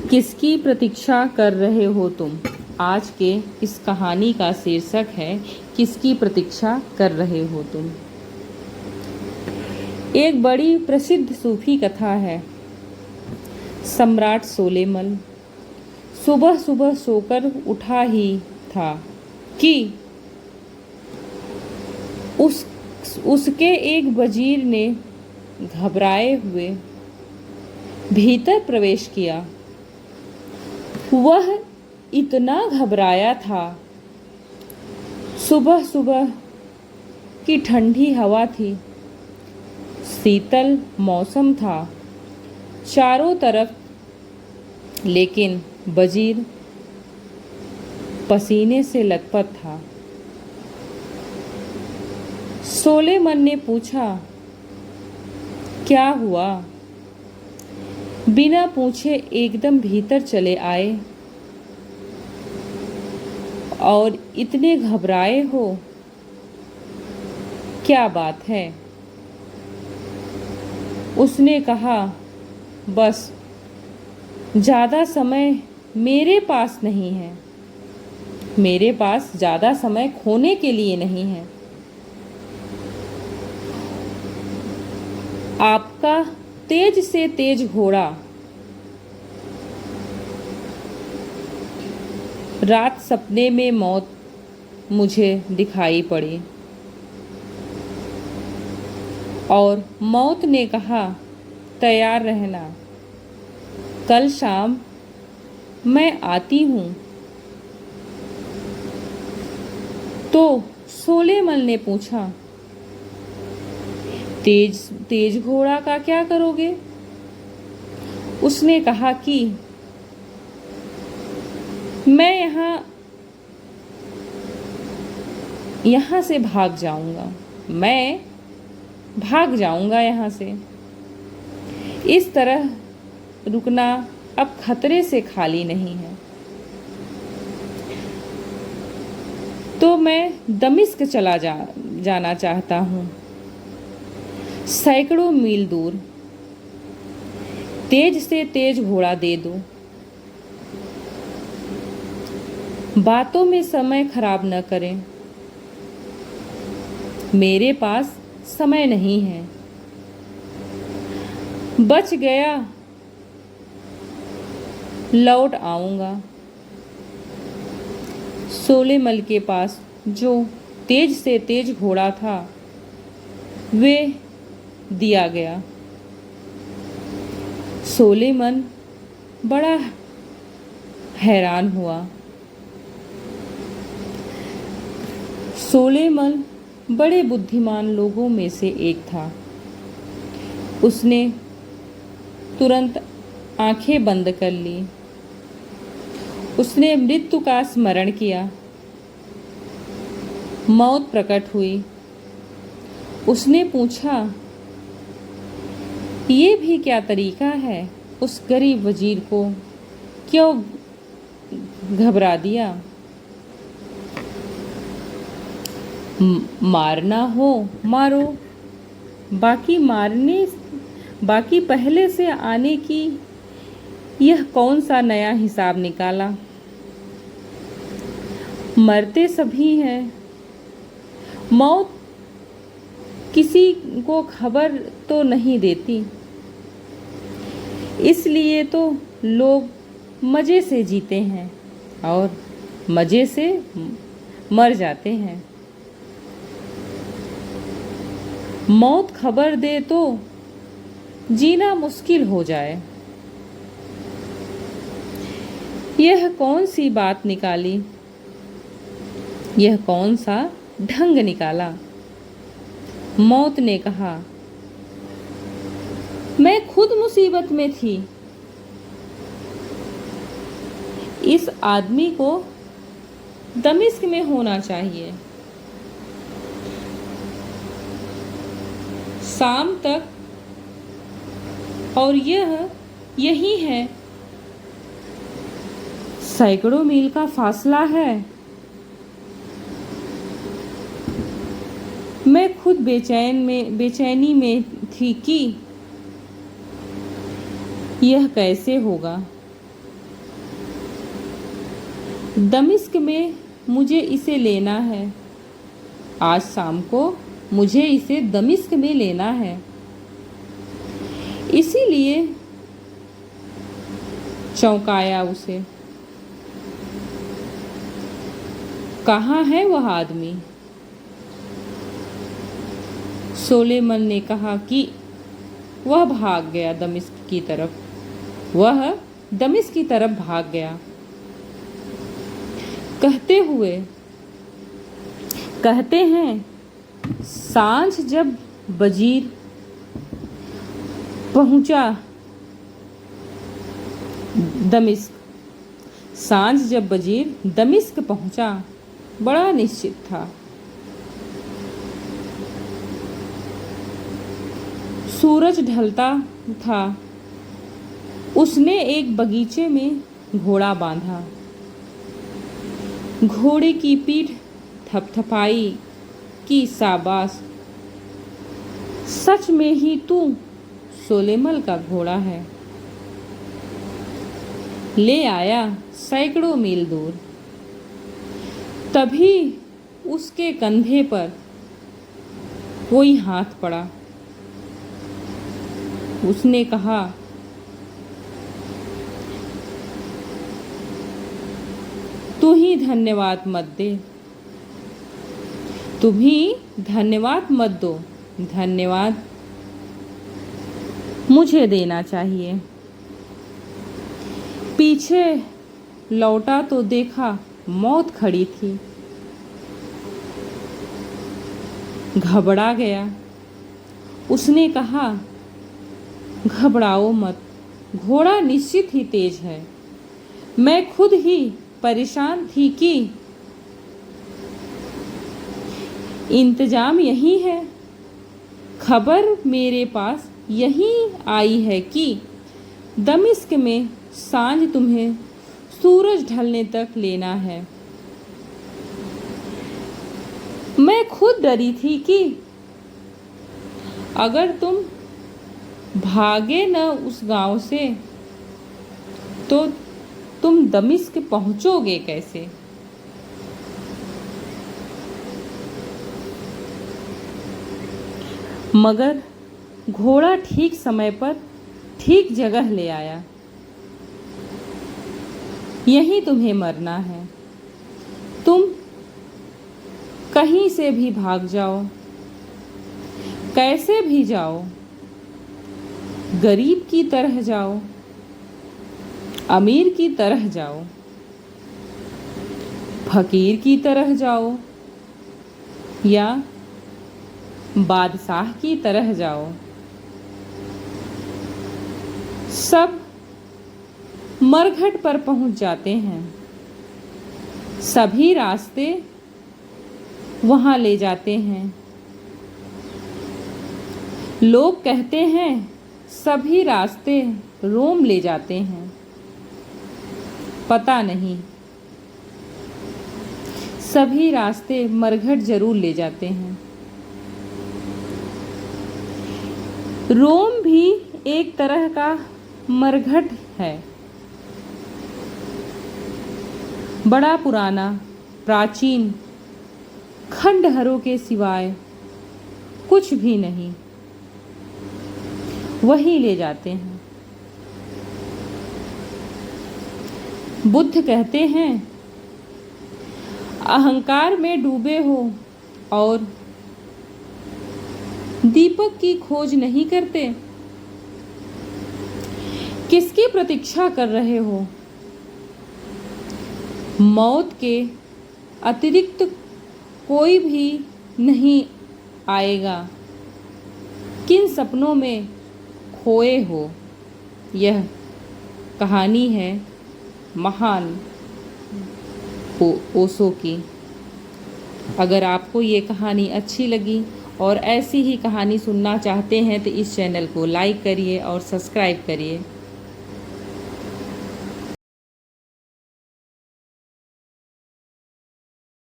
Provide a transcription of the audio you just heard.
किसकी प्रतीक्षा कर रहे हो तुम? आज के इस कहानी का शीर्षक है किसकी प्रतीक्षा कर रहे हो तुम। एक बड़ी प्रसिद्ध सूफी कथा है। सम्राट सोलेमन सुबह सुबह सोकर उठा ही था कि उसके एक वजीर ने घबराए हुए भीतर प्रवेश किया। वह इतना घबराया था। सुबह सुबह की ठंडी हवा थी, शीतल मौसम था चारों तरफ, लेकिन वजीर पसीने से लथपथ था। सोलेमन ने पूछा, क्या हुआ? बिना पूछे एकदम भीतर चले आए और इतने घबराए हो, क्या बात है? उसने कहा, बस ज़्यादा समय मेरे पास नहीं है। मेरे पास ज़्यादा समय खोने के लिए नहीं है। आपका तेज से तेज घोड़ा रात सपने में मौत मुझे दिखाई पड़ी और मौत ने कहा, तैयार रहना, कल शाम मैं आती हूँ। तो सोलेमन ने पूछा, तेज घोड़ा का क्या करोगे? उसने कहा कि मैं यहाँ से भाग जाऊंगा। मैं भाग जाऊंगा यहाँ से। इस तरह रुकना अब खतरे से खाली नहीं है। तो मैं दमिश्क जाना चाहता हूँ, सैकड़ों मील दूर। तेज से तेज घोड़ा दे दो। बातों में समय खराब न करें। मेरे पास समय नहीं है। बच गया लौट आऊंगा। सोलेमन के पास जो तेज से तेज घोड़ा था वे दिया गया। सोलेमन बड़ा हैरान हुआ। सोलेमन बड़े बुद्धिमान लोगों में से एक था। उसने तुरंत आंखें बंद कर ली। उसने मृत्यु का स्मरण किया। मौत प्रकट हुई। उसने पूछा, ये भी क्या तरीका है? उस गरीब वजीर को क्यों घबरा दिया? मारना हो मारो, बाकी पहले से आने की यह कौन सा नया हिसाब निकाला? मरते सभी हैं। मौत किसी को खबर तो नहीं देती, इसलिए तो लोग मज़े से जीते हैं और मज़े से मर जाते हैं। मौत खबर दे तो जीना मुश्किल हो जाए। यह कौन सी बात निकाली? यह कौन सा ढंग निकाला? मौत ने कहा, मैं खुद मुसीबत में थी। इस आदमी को दमिश्क में होना चाहिए। शाम तक, और यह यही है। सैकड़ों मील का फासला है। मैं खुद बेचैनी में थी कि यह कैसे होगा? दमिश्क में मुझे इसे लेना है। आज शाम को मुझे इसे दमिश्क में लेना है। इसीलिए चौंकाया उसे। कहाँ है वह आदमी? सोलेमन ने कहा कि वह भाग गया दमिश्क की तरफ। वह दमिश्क की तरफ भाग गया। कहते हैं सांझ जब वजीर पहुंचा दमिश्क पहुंचा, बड़ा निश्चित था। सूरज ढलता था। उसने एक बगीचे में घोड़ा बांधा। घोड़े की पीठ थपथपाई कि शाबाश, सच में ही तू सोलेमन का घोड़ा है। ले आया सैकड़ों मील दूर। तभी उसके कंधे पर कोई हाथ पड़ा। उसने कहा, तू ही धन्यवाद मत दो, धन्यवाद मुझे देना चाहिए। पीछे लौटा तो देखा मौत खड़ी थी। घबरा गया। उसने कहा, घबराओ मत, घोड़ा निश्चित ही तेज है। मैं खुद ही परेशान थी कि इंतजाम यही है। खबर मेरे पास यही आई है कि दमिश्क में सांझ तुम्हें सूरज ढलने तक लेना है। मैं खुद डरी थी कि अगर तुम भागे न उस गांव से तो तुम दमिश्क पहुंचोगे कैसे? मगर घोड़ा ठीक समय पर ठीक जगह ले आया। यहीं तुम्हें मरना है। तुम कहीं से भी भाग जाओ, कैसे भी जाओ, गरीब की तरह जाओ, अमीर की तरह जाओ, फकीर की तरह जाओ या बादशाह की तरह जाओ, सब मरघट पर पहुंच जाते हैं। सभी रास्ते वहां ले जाते हैं। लोग कहते हैं सभी रास्ते रोम ले जाते हैं। पता नहीं, सभी रास्ते मरघट जरूर ले जाते हैं। रोम भी एक तरह का मरघट है। बड़ा पुराना, प्राचीन, खंडहरों के सिवाय कुछ भी नहीं। वही ले जाते हैं। बुद्ध कहते हैं, अहंकार में डूबे हो और दीपक की खोज नहीं करते। किसकी प्रतीक्षा कर रहे हो? मौत के अतिरिक्त कोई भी नहीं आएगा। किन सपनों में खोए हो? यह कहानी है महान ओशो की। अगर आपको ये कहानी अच्छी लगी और ऐसी ही कहानी सुनना चाहते हैं तो इस चैनल को लाइक करिए और सब्सक्राइब करिए।